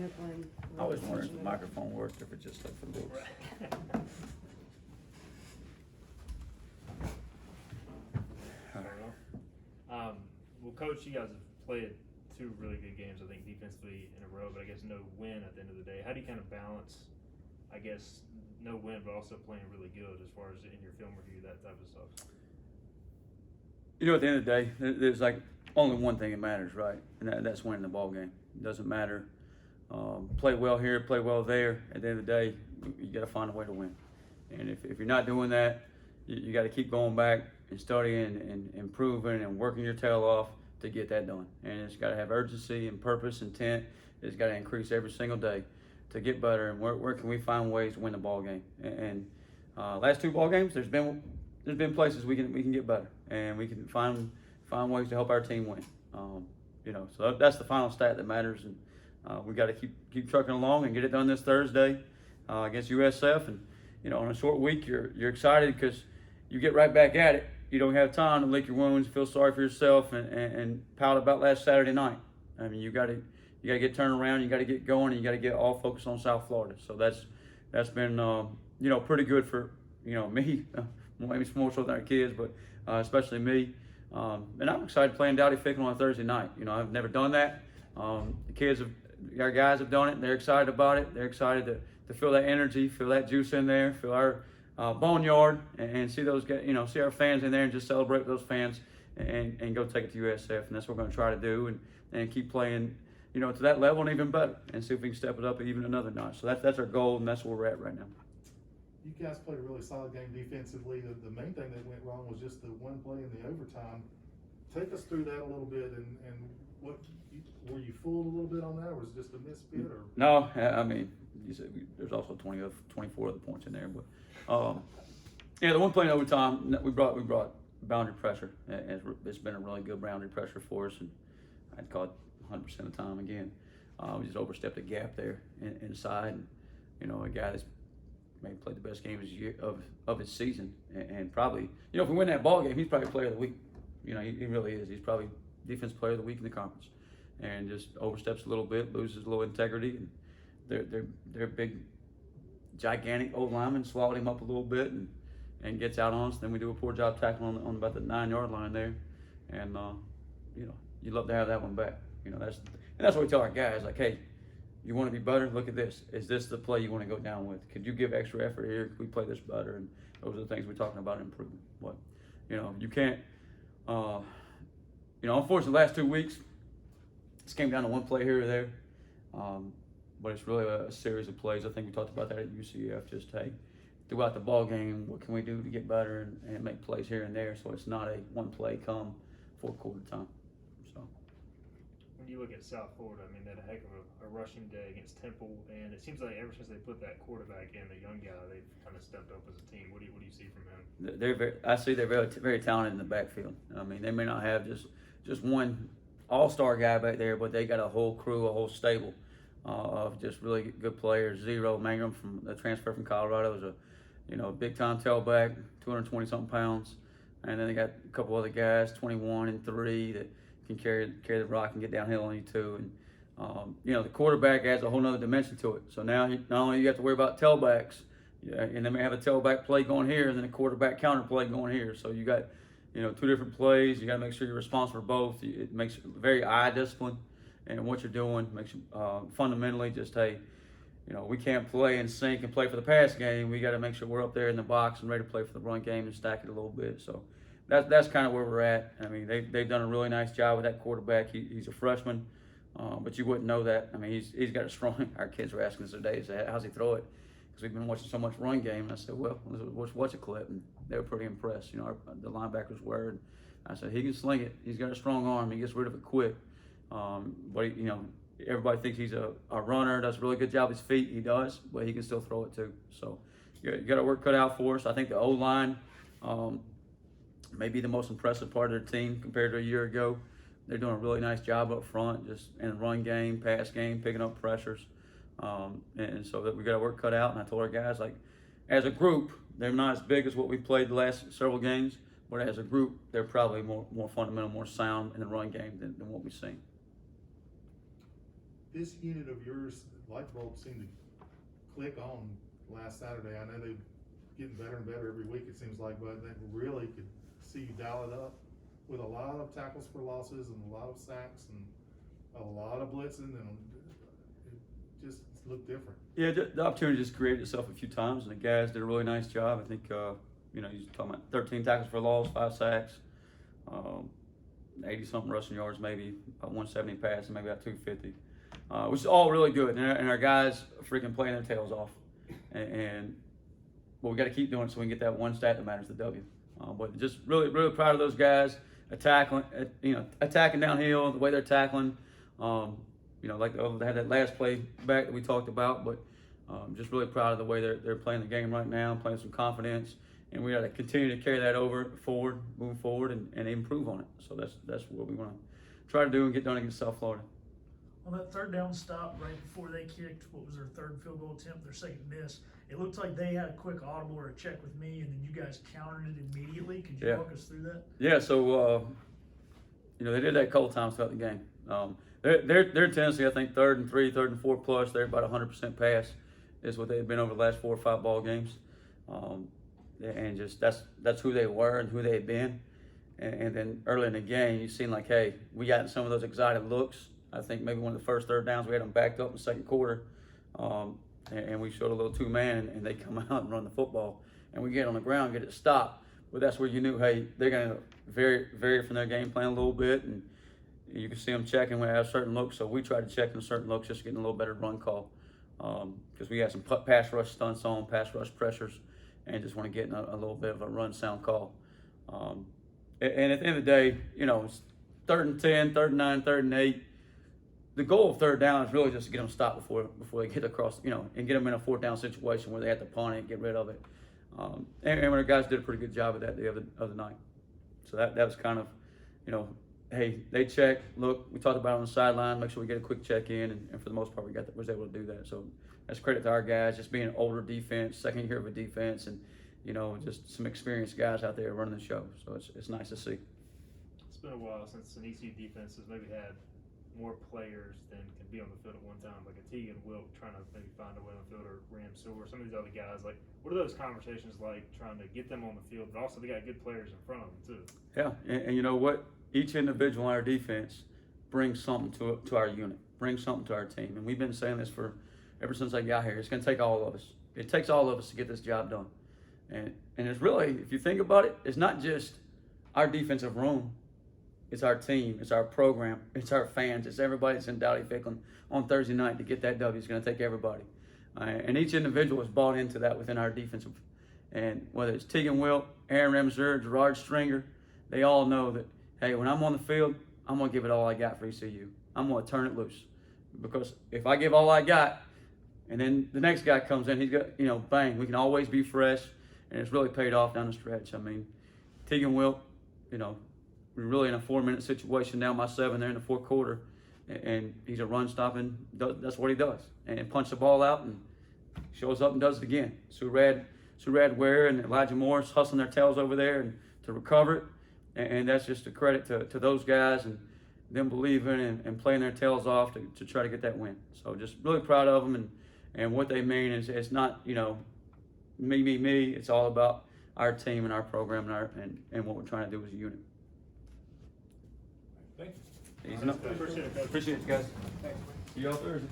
Midland. I always wondered if the microphone worked, if it just like for the books. Well, Coach, you guys have played 2 really good games, I think, defensively in a row, but I guess no win at the end of the day. How do you kind of balance, I guess, no win, but also playing really good as far as in your film review, that type of stuff? You know, at the end of the day, there's like only one thing that matters, right? And that's winning the ball game. It doesn't matter. Play well here, play well there. At the end of the day, you got to find a way to win. And if you're not doing that, you got to keep going back and studying and improving and working your tail off to get that done. And it's got to have urgency and purpose, intent. It's got to increase every single day to get better. And where can we find ways to win the ball game? And last 2 ball games, there's been places we can get better, and we can find ways to help our team win. You know, so that's the final stat that matters, and we got to keep trucking along and get it done this Thursday against USF. And you know, on a short week, you're excited because you get right back at it. You don't have time to lick your wounds, feel sorry for yourself, and pout about last Saturday night. I mean, you got to get turned around. You got to get going, and you got to get all focused on South Florida. So that's been you know, pretty good for me. Maybe more so than our kids, but especially me. And I'm excited playing Dowdy Fickle on a Thursday night. You know, I've never done that. Our guys have done it, and they're excited about it. They're excited to feel that energy, feel that juice in there, feel our boneyard, and see those guys, you know, see our fans in there and just celebrate with those fans and go take it to USF. And that's what we're going to try to do and keep playing, you know, to that level and even better, and see if we can step it up even another notch. So that's our goal, and that's where we're at right now. You guys played a really solid game defensively. The main thing that went wrong was just the one play in the overtime. Take us through that a little bit, and what were you fooled a little bit on that, or was it just a misfit? Or no, I mean, you said there's also 24 other points in there, but yeah, the one play in overtime we brought boundary pressure. It's been a really good boundary pressure for us, and I'd call it 100% of the time again. We just overstepped a gap there inside, and you know, a guy that's maybe played the best game of his season, and probably, you know, if we win that ball game, he's probably player of the week. You know, he really is. He's probably defense player of the week in the conference, and just oversteps a little bit, loses a little integrity, and they're big, gigantic old linemen swallowed him up a little bit and gets out on us. Then we do a poor job tackling on about the 9-yard line there, and you know, you'd love to have that one back. You know, that's what we tell our guys, like, hey, you want to be better? Look at this. Is this the play you want to go down with? Could you give extra effort here? Could we play this better? And those are the things we're talking about improving. But, you know, you can't, you know, unfortunately, the last 2 weeks, this came down to one play here or there. But it's really a series of plays. I think we talked about that at UCF. Just, hey, throughout the ball game, what can we do to get better and make plays here and there, so it's not a one play come 4 quarter time. So. When you look at South Florida, I mean, they had a heck of a rushing day against Temple, and it seems like ever since they put that quarterback in, the young guy, they've kind of stepped up as a team. What do you see from him? I see they're very talented in the backfield. I mean, they may not have just one all-star guy back there, but they got a whole crew, a whole stable of just really good players. Zero Mangrum from the transfer from Colorado was a big-time tailback, 220-something pounds, and then they got a couple other guys, 21 and 3 that can carry the rock and get downhill on you too. And you know, the quarterback adds a whole nother dimension to it. So now not only you have to worry about tailbacks, and they may have a tailback play going here and then a quarterback counter play going here. So you got, you know, 2 different plays. You got to make sure you're responsible for both. It makes it very eye discipline, and what you're doing makes you fundamentally just, hey, you know, we can't play and sync and play for the pass game. We got to make sure we're up there in the box and ready to play for the run game and stack it a little bit. So that's kind of where we're at. I mean, they've done a really nice job with that quarterback. He's a freshman, but you wouldn't know that. I mean, he's got a strong. Our kids were asking us today, how's he throw it? Because we've been watching so much run game. And I said, well, let's watch a clip, and they were pretty impressed. You know, the linebackers were. And I said, he can sling it. He's got a strong arm. He gets rid of it quick. But you know, everybody thinks he's a runner. Does a really good job with his feet. He does, but he can still throw it too. So you got to work cut out for us. I think the O-line. Maybe the most impressive part of their team compared to a year ago. They're doing a really nice job up front, just in the run game, pass game, picking up pressures. And so that we got to work cut out. And I told our guys, like, as a group, they're not as big as what we played the last several games, but as a group, they're probably more fundamental, more sound in the run game than what we've seen. this unit of yours, light bulb seemed to click on last Saturday. I know they're getting better and better every week, it seems like, but they really could see you dial it up with a lot of tackles for losses and a lot of sacks and a lot of blitzing, and it just looked different. Yeah, the opportunity just created itself a few times, and the guys did a really nice job. I think, you know, you're talking about 13 tackles for loss, 5 sacks, 80-something rushing yards, maybe about 170 passing, maybe about 250, which is all really good. And our guys are freaking playing their tails off. But we got to keep doing it so we can get that one stat that matters, the W. But just really, really proud of those guys attacking downhill, the way they're tackling. You know, like they had that last play back that we talked about, but just really proud of the way they're playing the game right now, playing some confidence, and we got to continue to carry that move forward, and improve on it. So that's what we want to try to do and get done against South Florida. On that third down stop right before they kicked, what was their third field goal attempt, their second miss, it looked like they had a quick audible or a check with me, and then you guys countered it immediately. Could you walk us through that? Yeah, so you know, they did that a couple times throughout the game. Their tendency, I think, 3rd and 3, 3rd and 4 plus, they're about 100% pass is what they've been over the last 4 or 5 ball games, and just that's who they were and who they had been. And then early in the game, you seen like, hey, we got some of those exotic looks. I think maybe one of the first third downs we had them backed up in the second quarter, and we showed a little 2-man, and they come out and run the football, and we get on the ground, get it stopped. But that's where you knew, hey, they're gonna vary from their game plan a little bit, and you can see them checking when they have certain looks. So we tried to check in certain looks, just getting a little better run call, because we had some pass rush stunts on, pass rush pressures, and just want to get in a little bit of a run sound call. And at the end of the day, you know, it's 3rd and 10, 3rd and 9, 3rd and 8. The goal of third down is really just to get them stopped before they get across, you know, and get them in a 4th down situation where they have to punt it, get rid of it. And our guys did a pretty good job of that the other night. So that was kind of, you know, hey, they check, look, we talked about it on the sideline, make sure we get a quick check in, and for the most part we was able to do that. So that's credit to our guys, just being an older defense, second year of a defense, and, you know, just some experienced guys out there running the show. So it's nice to see. It's been a while since an ECU defense has maybe had more players than can be on the field at one time, like a Teagan Wilk trying to maybe find a way on the field, or Ram Sewell, some of these other guys. Like, what are those conversations like, trying to get them on the field, but also they got good players in front of them too? Yeah, and you know what? Each individual on our defense brings something to our unit, brings something to our team, and we've been saying this ever since I got here. It's going to take all of us. It takes all of us to get this job done, and it's really, if you think about it, it's not just our defensive room. It's our team, it's our program, it's our fans, it's everybody that's in Dowdy-Ficklin on Thursday night to get that W. It's going to take everybody. And each individual has bought into that within our defensive. And whether it's Teagan Wilk, Aaron Remser, Gerard Stringer, they all know that, hey, when I'm on the field, I'm going to give it all I got for ECU. I'm going to turn it loose. Because if I give all I got, and then the next guy comes in, he's got, you know, bang, we can always be fresh. And it's really paid off down the stretch. I mean, Teagan Wilk, you know, we're really in a 4-minute situation now, my 7 there in the 4th quarter, and he's a run stopping. That's what he does, and punch the ball out and shows up and does it again. Surad Ware and Elijah Morris hustling their tails over there and to recover it, and that's just a credit to those guys and them believing and playing their tails off to try to get that win. So just really proud of them, and what they mean is it's not, you know, me. It's all about our team and our program and what we're trying to do as a unit. Thank you. Easy enough. Appreciate it, Coach. Appreciate you guys. See y'all Thursday.